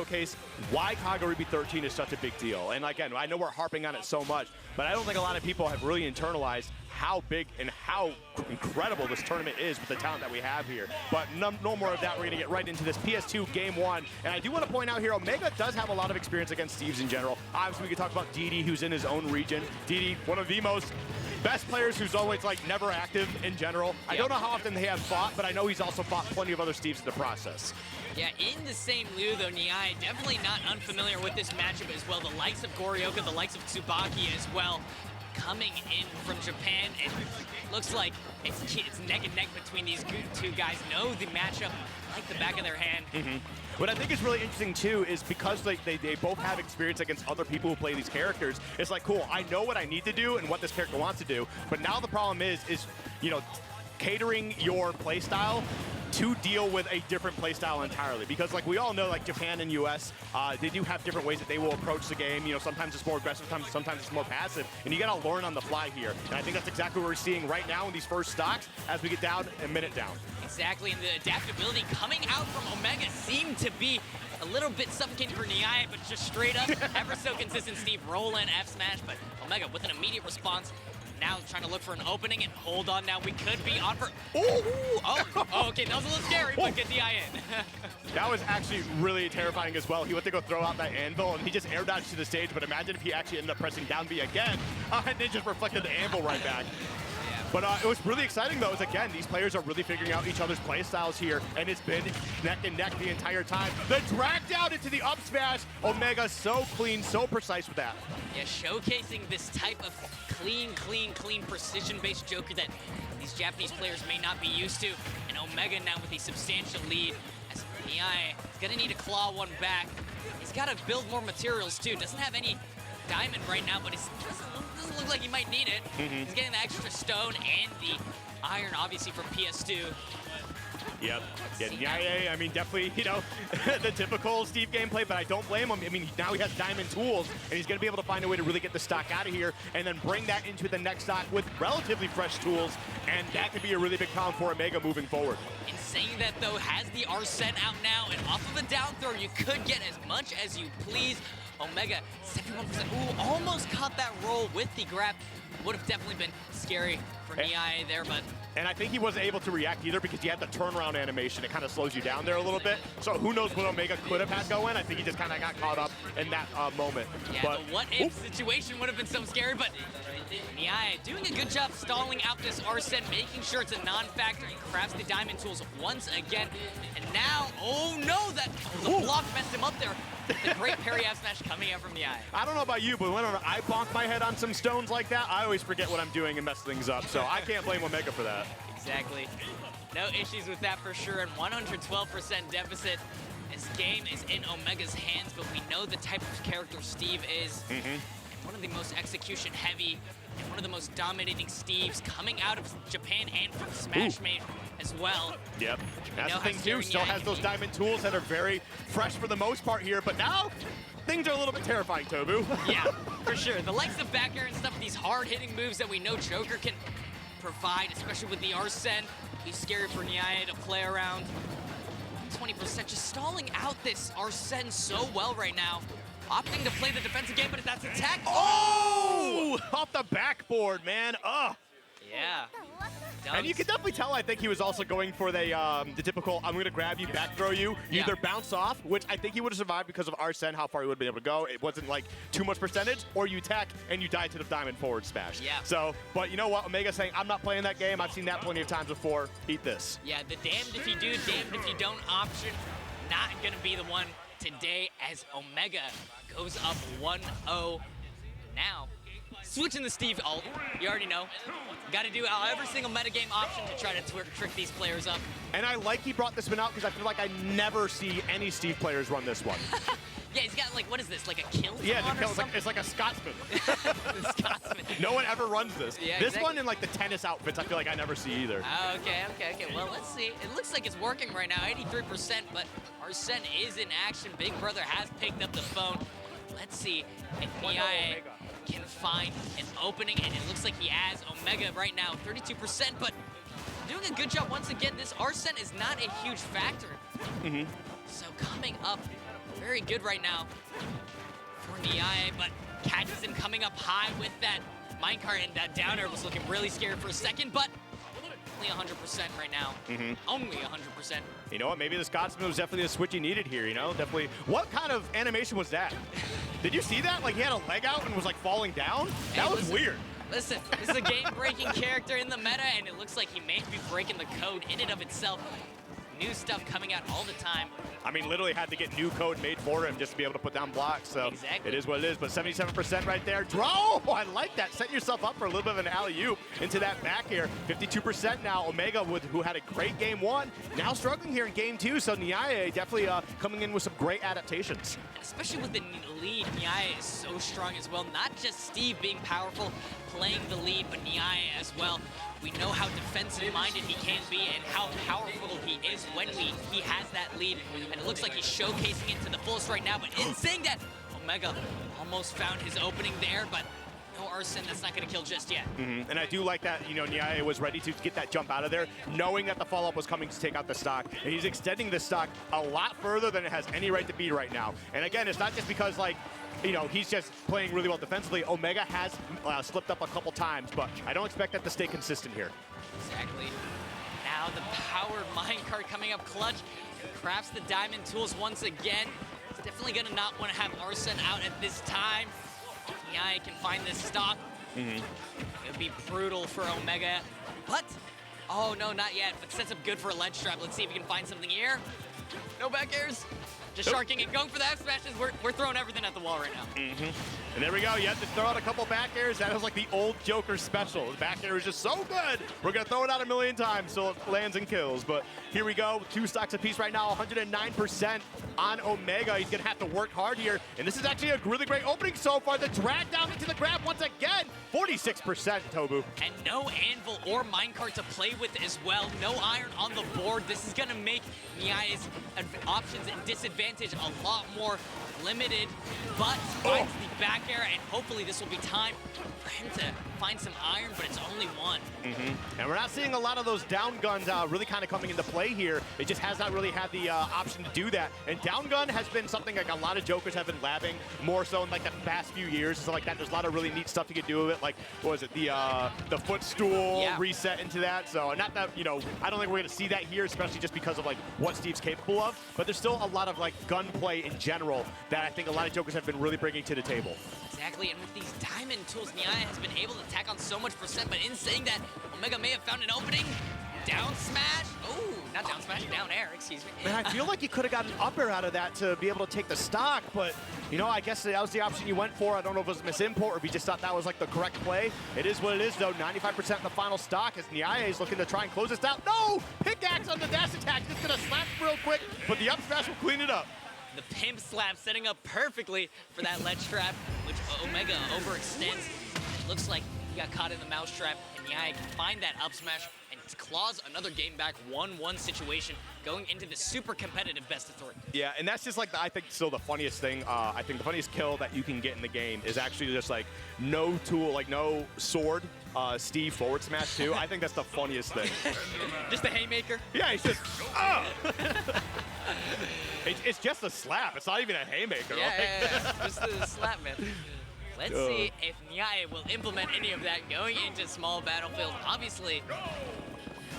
showcase why Kagaribi 13 is such a big deal. And again, I know we're harping on it so much, but I don't think a lot of people have really internalized how big and how incredible this tournament is with the talent that we have here. But no more of that. We're going to get right into this PS2 Game 1. And I do want to point out here, Omega does have a lot of experience against Steves in general. Obviously, we can talk about DD, who's in his own region. DD, one of the most best players who's always like never active in general. I don't know how often they have fought, but I know he's also fought plenty of other Steves in the process. Yeah, in the same lieu though, Niyae definitely not unfamiliar with this matchup as well. The likes of Goryoka, the likes of Tsubaki as well, coming in from Japan. It looks like it's neck and neck between these two guys. Know the matchup like the back of their hand. What I think is really interesting too is because they both have experience against other people who play these characters, it's like, cool, I know what I need to do and what this character wants to do, but now the problem is you know, catering your playstyle to deal with a different playstyle entirely. Because like we all know, like Japan and US, they do have different ways that they will approach the game. You know, sometimes it's more aggressive, sometimes it's more passive, and you gotta learn on the fly here. And I think that's exactly what we're seeing right now in these first stocks as we get down a minute down. Exactly, and the adaptability coming out from Omega seemed to be a little bit suffocating for Niyae, but just straight up, ever so consistent Steve roll in F smash, but Omega with an immediate response. Now trying to look for an opening and hold on now. We could be on for, okay, that was a little scary, but get the eye in. That was actually really terrifying as well. He went to go throw out that anvil and he just air dodged to the stage, but imagine if he actually ended up pressing down B again and then just reflected the anvil right back. But it was really exciting though, is again, these players are really figuring out each other's play styles here, and it's been neck and neck the entire time. The drag down into the up smash, Omega so clean, so precise with that. Yeah, showcasing this type of clean precision-based Joker that these Japanese players may not be used to. And Omega now with a substantial lead, as Niyae is gonna need to claw one back. He's gotta build more materials too. Doesn't have any diamond right now, but it doesn't look like he might need it. He's getting the extra stone and the iron, obviously, from PS2. Yep. Yeah, Niyae, I mean, definitely, you know, the typical Steve gameplay, but I don't blame him. I mean, now he has diamond tools, and he's going to be able to find a way to really get the stock out of here and then bring that into the next stock with relatively fresh tools, and that could be a really big problem for Omega moving forward. In saying that, though, has the Arsene out now, and off of a down throw, you could get as much as you please. Omega, 71%. Ooh, almost caught that roll with the grab. Would have definitely been scary for Niyae there, but... And I think he wasn't able to react either because he had the turnaround animation. It kind of slows you down there a little bit. So who knows what Omega could have had going. I think he just kind of got caught up in that moment. Yeah, but the what-if situation would have been so scary, but Niyae doing a good job stalling out this Arsene, making sure it's a non-factor. He grabs the diamond tools once again. And now, oh no, the block messed him up there. The great parry F smash coming out from Niyae. I don't know about you, but whenever I bonk my head on some stones like that, I always forget what I'm doing and mess things up. So I can't blame Omega for that. Exactly. No issues with that for sure. And 112% deficit. This game is in Omega's hands, but we know the type of character Steve is. One of the most execution heavy and one of the most dominating Steves coming out of Japan and from Smash Made as well. Yep. That's the thing too, still has those diamond tools that are very fresh for the most part here, but now things are a little bit terrifying, Tobu. Yeah, for sure. The likes of back air and stuff, these hard-hitting moves that we know Joker can provide, especially with the Arsene. He's scary for Niyae to play around. 20% just stalling out this Arsene so well right now. Opting to play the defensive game, but that's attack. Oh! Off the backboard, man. Ugh. Yeah. And you can definitely tell, I think he was also going for the typical, I'm going to grab you, back throw you. You either bounce off, which I think he would have survived because of Arsene, how far he would have been able to go. It wasn't like too much percentage, or you attack and you die to the diamond forward smash. Yeah. So, but you know what? Omega's saying, I'm not playing that game. I've seen that plenty of times before. Eat this. Yeah, the damned if you do, damned if you don't option, not going to be the one today as Omega goes up 1-0 now. Switching the Steve ult, you already know. Got to do every single metagame option to try to trick these players up. And I like he brought this one out because I feel like I never see any Steve players run this one. Yeah, he's got like, what is this, like a kill? Yeah, it's like a Scotsman. Scotsman. No one ever runs this. Yeah, this one in like the tennis outfits, I feel like I never see either. Okay. Well, let's see. It looks like it's working right now, 83%, but Arsene is in action. Big Brother has picked up the phone. Let's see if Niyae can find an opening, and it looks like he has. Omega right now, 32%, but doing a good job once again. This Arsene is not a huge factor. So coming up very good right now for Niyae, but catches him coming up high with that minecart, and that downer was looking really scary for a second, but only 100% right now. Only 100%. You know what? Maybe the Scotsman was definitely the switch he needed here, you know? Definitely. What kind of animation was that? Did you see that? Like, he had a leg out and was, like, falling down? That was weird. Listen, this is a game-breaking character in the meta, and it looks like he may be breaking the code in and of itself. New stuff coming out all the time. I mean, literally had to get new code made for him just to be able to put down blocks. So exactly. It is what it is. But 77% right there. Draw! I like that. Set yourself up for a little bit of an alley-oop into that back air. 52% now. Omega, who had a great game one, now struggling here in game two. So Niyae definitely coming in with some great adaptations. Especially with the lead, Niyae is so strong as well. Not just Steve being powerful, playing the lead, but Niyae as well. We know how defensive-minded he can be and how powerful he is when he has that lead. And it looks like he's showcasing it to the fullest right now. But in saying that, Omega almost found his opening there, but no arson, that's not going to kill just yet. And I do like that, you know, Niyae was ready to get that jump out of there, knowing that the follow-up was coming to take out the stock. And he's extending the stock a lot further than it has any right to be right now. And again, it's not just because, like, you know, he's just playing really well defensively. Omega has slipped up a couple times, but I don't expect that to stay consistent here. Exactly. Now the powered minecart coming up clutch. Crafts the diamond tools once again. He's definitely going to not want to have arson out at this time. Niyae can find this stock. It would be brutal for Omega. But, oh no, not yet. But sets up good for a ledge trap. Let's see if we can find something here. No back airs. Just sharking and going for the F smashes. We're throwing everything at the wall right now. And there we go. You have to throw out a couple back airs. That was like the old Joker special. The back air is just so good. We're going to throw it out a million times so it lands and kills. But here we go. 2 stocks apiece right now. 109% on Omega. He's going to have to work hard here. And this is actually a really great opening so far. The drag down into the grab once again. 46%, Tobu. And no anvil or minecart to play with as well. No iron on the board. This is going to make Niyae's options and disadvantage a lot more limited, but finds the back air, and hopefully this will be time for him to find some iron, but it's only one. And we're not seeing a lot of those down guns really kind of coming into play here. It just has not really had the option to do that. And down gun has been something like a lot of Jokers have been labbing more so in like the past few years. So like that, there's a lot of really neat stuff you can do with it. Like, what was it? The footstool reset into that. So not that, you know, I don't think we're going to see that here, especially just because of like what Steve's capable of. But there's still a lot of like gunplay in general that I think a lot of Jokers have been really bringing to the table. Exactly, and with these diamond tools, Niyae has been able to tack on so much percent, but in saying that, Omega may have found an opening. Down smash. Oh, not down smash, down air, excuse me. Man, I feel like you could have gotten an up air out of that to be able to take the stock, but, you know, I guess that was the option you went for. I don't know if it was a misimport or if you just thought that was like the correct play. It is what it is, though. 95% in the final stock as Niyae is looking to try and close this out. No! Pickaxe on the dash attack. Just going to slap real quick, but the up smash will clean it up. The pimp slap setting up perfectly for that ledge trap, which Omega overextends. It looks like he got caught in the mouse trap, and Niyae can find that up smash and claws another game back 1-1 situation going into the super competitive best of 3. Yeah, and that's just like, I think still the funniest thing. I think the funniest kill that you can get in the game is actually just like no tool, like no sword, Steve forward smash too. I think that's the funniest thing. Just a haymaker? Yeah, he's just, It's just a slap. It's not even a haymaker. Yeah, just a slap, man. Let's see if Niyae will implement any of that going into small battlefield. Obviously,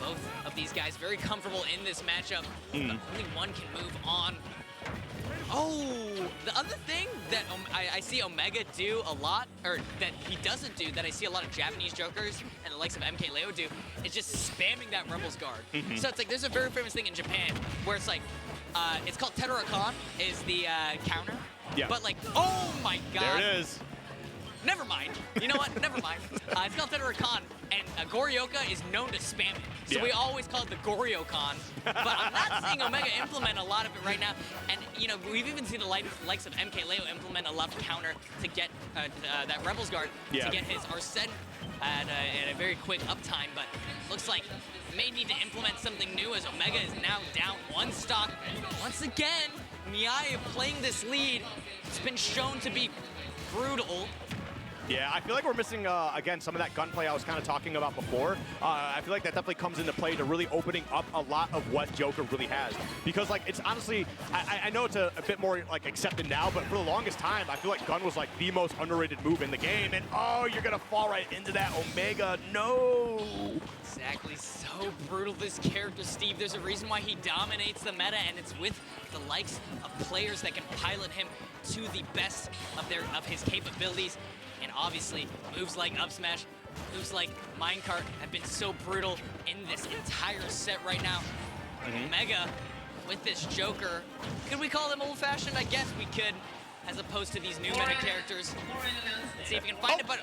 both of these guys very comfortable in this matchup, but only one can move on. Oh, the other thing that I see Omega do a lot, or that he doesn't do, that I see a lot of Japanese Jokers and the likes of MK Leo do, is just spamming that Rebels guard. So it's like, there's a very famous thing in Japan where it's like, it's called Tetarakan is the counter. Yeah. But like, oh my god. There it is. Never mind. You know what? Never mind. It's called Tetarakan, and Goryoka is known to spam it. So we always call it the Goryokan. But I'm not seeing Omega implement a lot of it right now. And, you know, we've even seen the likes of MK Leo implement a love counter to get that Rebels guard to get his Arsene at a very quick uptime. But looks like may need to implement something new as Omega is now down 1 stock. Once again, Niyae playing this lead. It's been shown to be brutal. Yeah, I feel like we're missing, again, some of that gunplay I was kind of talking about before. I feel like that definitely comes into play to really opening up a lot of what Joker really has. Because, like, it's honestly, I know it's a bit more, like, accepted now, but for the longest time, I feel like gun was, like, the most underrated move in the game. And, oh, you're going to fall right into that. Omega, no. Exactly, so brutal, this character, Steve. There's a reason why he dominates the meta, and it's with the likes of players that can pilot him to the best of his capabilities. And obviously, moves like up smash, moves like minecart have been so brutal in this entire set right now. Omega with this Joker, could we call him old-fashioned? I guess we could, as opposed to these new meta characters. Let's see if we can find it, but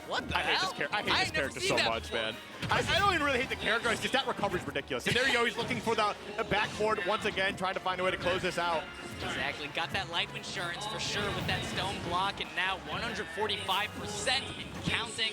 what the hell? I hate this character so much, man. I don't even really hate the character, it's just that recovery's ridiculous. And there you go, he's looking for the backboard once again, trying to find a way to close this out. Exactly, got that life insurance for sure with that stone block, and now 145% and counting.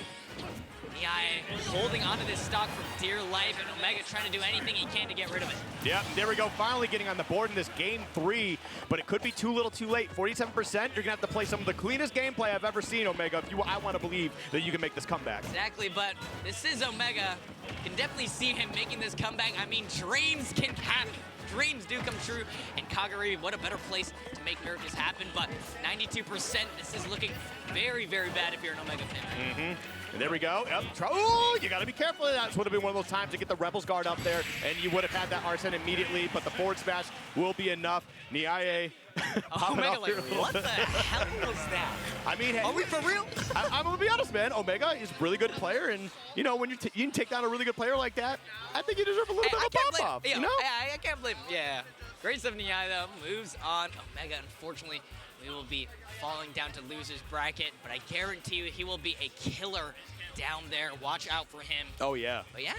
Niyae holding onto this stock for dear life, and Omega trying to do anything he can to get rid of it. Yep, there we go, finally getting on the board in this game 3, but it could be too little too late. 47%, you're gonna have to play some of the cleanest gameplay I've ever seen, Omega, if I want to believe that you can make this comeback. Exactly, but this is Omega. Can definitely see him making this comeback. I mean, dreams can happen. Dreams do come true, and Kagaribi, what a better place to make miracles happen, but 92%, this is looking very, very bad if you're an Omega fan. And there we go. Yep. Oh, you got to be careful of that. This would have been one of those times to get the Rebels guard up there, and you would have had that Arsene immediately, but the forward smash will be enough. Niyae. Omega, like, what the hell was that? I mean, hey, are we for real? I'm going to be honest, man. Omega is a really good player, and, you know, when you can take down a really good player like that, I think you deserve a little bit of a pop-off, you know? I can't blame him. Yeah. Great stuff, Niyae, though. Moves on. Omega, unfortunately, we will be falling down to loser's bracket, but I guarantee you he will be a killer down there. Watch out for him. Oh, yeah. But yeah,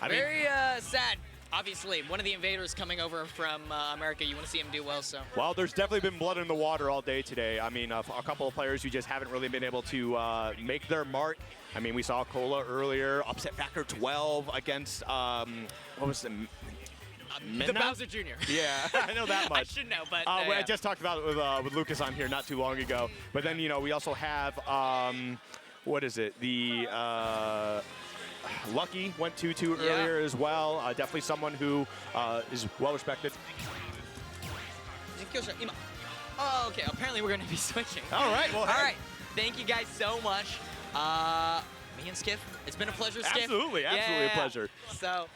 very sad. Obviously, one of the invaders coming over from America, you want to see him do well, so. Well, there's definitely been blood in the water all day today. I mean, a couple of players who just haven't really been able to make their mark. I mean, we saw Cola earlier, upset factor 12 against, what was the The Bowser Jr. Yeah, I know that much. I should know, but I just talked about it with Lucas on here not too long ago. But then, you know, we also have, what is it? The Lucky went 2-2 earlier as well. Definitely someone who is well respected. Oh, okay. Apparently, we're going to be switching. All right. Well, hey. All right. Thank you guys so much. Me and Skiff, it's been a pleasure, Skiff. Absolutely a pleasure. So.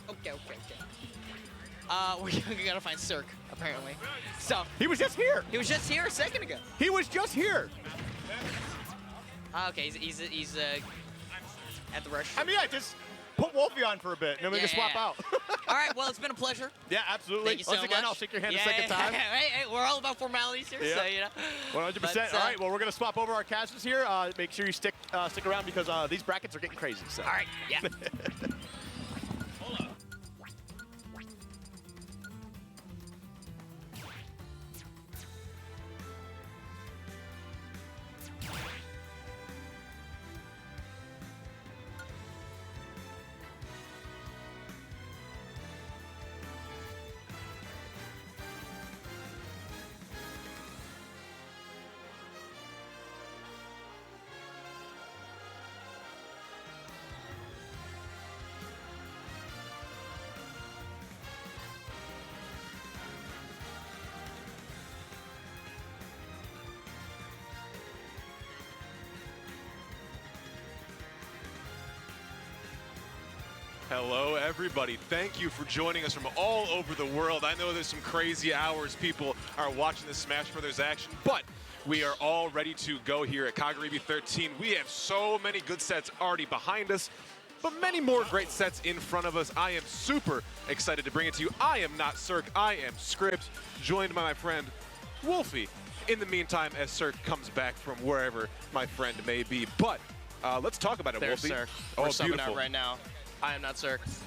Okay. We gotta find Cirque, apparently. So he was just here. He was just here a second ago. He was just here. Okay, he's at the restroom. I mean, I just put Wolfie on for a bit, and then we can swap out. All right, well, it's been a pleasure. Yeah, absolutely. Thank you so Once again, much. I'll shake your hand a second time. Hey, we're all about formalities here, so, you know. 100%. All right, well, we're going to swap over our casters here. Make sure you stick around because these brackets are getting crazy. So. All right, yeah. Hello, everybody. Thank you for joining us from all over the world. I know there's some crazy hours people are watching the Smash Brothers action, but we are all ready to go here at Kagaribi 13. We have so many good sets already behind us, but many more great sets in front of us. I am super excited to bring it to you. I am not Cirque, I am Script, joined by my friend Wolfie. In the meantime, as Cirque comes back from wherever my friend may be. But let's talk about it, There's Wolfie. Cirque. Oh, We're subbing beautiful. out right now. I am not Cirque.